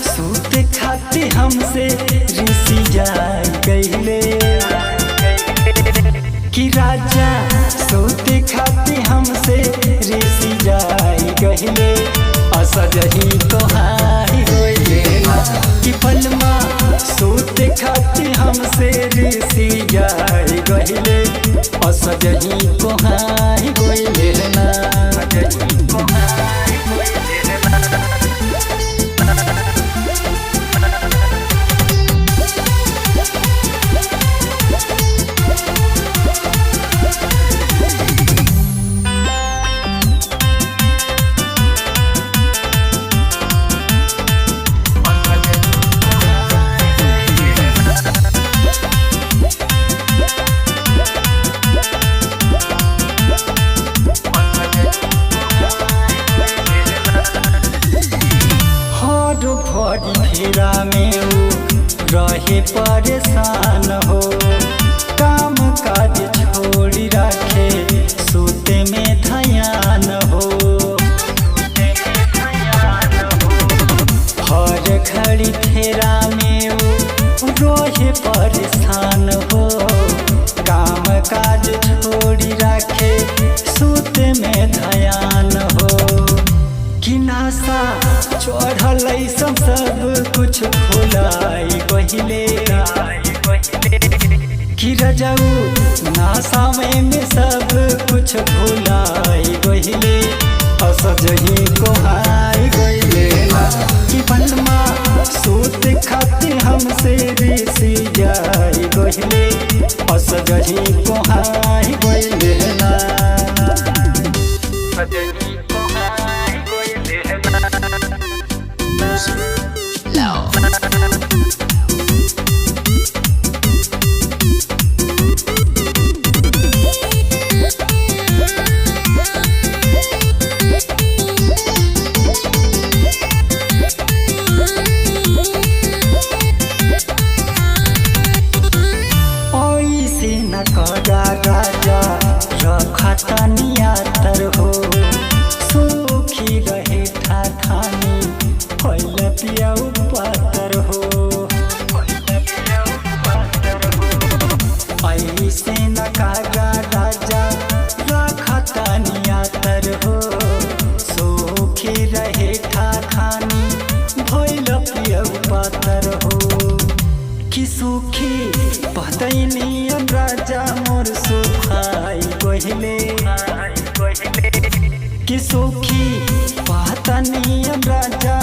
सूते खाते हमसे ऋषि जाई गईले कि राजा सूते खाते हमसे ऋषि जाई गईले असजही तोहारी होइले कि पलमा सूते खाते हमसे ऋषि जाई गईले असजही तोहारी होइले ना असजही तोहारी होइले ना। भरी फेरा में रहे परेशान हो, काम काज छोड़ी रखे सूते में ध्यान हो। हर घड़ी फेरा में रहे परेशान हो, काम काज छोड़ी रखे सूते में ध्यान हो। कि नासा चढ़ल सब कुछ भुलाई गहिले कि रजाऊ नासा में सब कुछ भुलाई गहिले असजही कोहाई गहिले कि पनमा सूत खाते हमसे ऋषि जाई गहिले असजही कोहाई गहिले ना असजही कोहाई गहिले ना। ऐसे न करा राजा रखा तनियातर हो, सुखी रहे ठाठानी फैल पिया पातर हो। ऐसे न करा राजा रखा तनियातर हो, सुखी रहे ठाठानी फैल पिया पातर हो। कि सुखी पतैनी राजा मोर सुखाई गहिले कि सुखी पतनी राजा